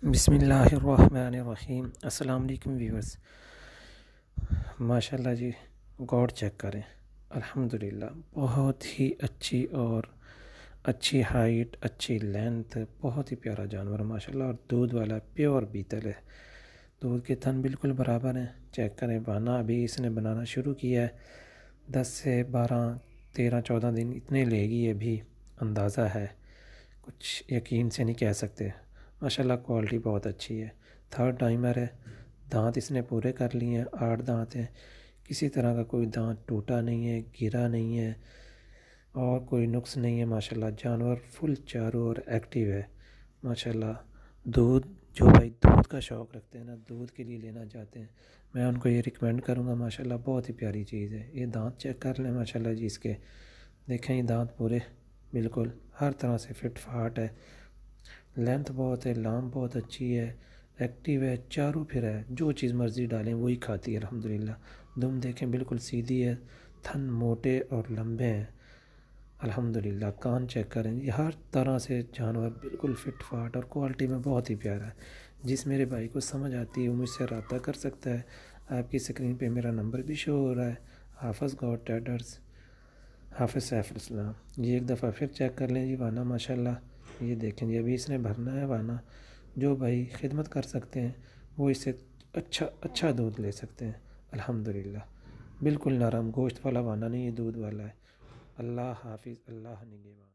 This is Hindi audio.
बिस्मिल्लाहिर्रहमानिर्रहीम। अस्सलाम वालेकुम व्यूअर्स। माशाल्लाह जी, गॉड चेक करें। अल्हम्दुलिल्लाह बहुत ही अच्छी और अच्छी हाइट, अच्छी लेंथ, बहुत ही प्यारा जानवर माशाल्लाह। और दूध वाला प्योर बीतल है। दूध के थन बिल्कुल बराबर हैं। चेक करें, बाना अभी इसने बनाना शुरू किया है। 10 से 12, 13, 14 दिन इतने लेगी अभी, अंदाज़ा है। कुछ यकीन से नहीं कह सकते। माशाल्लाह क्वालिटी बहुत अच्छी है। थर्ड टाइमर है। दांत इसने पूरे कर लिए हैं, 8 दांत हैं। किसी तरह का कोई दांत टूटा नहीं है, गिरा नहीं है और कोई नुक्स नहीं है। माशाल्लाह जानवर फुल चारों ओर एक्टिव है। माशाल्लाह दूध, जो भाई दूध का शौक़ रखते हैं ना, दूध के लिए लेना चाहते हैं, मैं उनको ये रिकमेंड करूँगा। माशाल्लाह बहुत ही प्यारी चीज़ है। ये दांत चेक कर लें माशाल्लाह जी इसके। देखें, ये दांत पूरे बिल्कुल हर तरह से फिट फाट है। लेंथ बहुत है, लाम बहुत अच्छी है, एक्टिव है, चारों फिर है। जो चीज़ मर्ज़ी डालें वही खाती है अल्हम्दुलिल्लाह। दुम देखें बिल्कुल सीधी है, थन मोटे और लंबे हैं अल्हम्दुलिल्लाह। कान चेक करें, ये हर तरह से जानवर बिल्कुल फिट फाट और क्वालिटी में बहुत ही प्यारा है। जिस मेरे भाई को समझ आती है वो मुझसे रब्ता कर सकता है। आपकी स्क्रीन पे मेरा नंबर भी शो हो रहा है। हाफ़िज़ गॉड ट्रेडर्स, हाफ़िज़ सैफ़ुल इस्लाम। ये एक दफ़ा फिर चेक कर लें जी वाना माशाल्लाह। ये देखें जी, अभी इसने भरना है वाना। जो भाई खिदमत कर सकते हैं वो इससे अच्छा अच्छा दूध ले सकते हैं अल्हम्दुलिल्लाह। बिल्कुल नरम गोश्त वाला वाना नहीं, ये दूध वाला है। अल्लाह हाफ़िज़, अल्लाह निगहबान।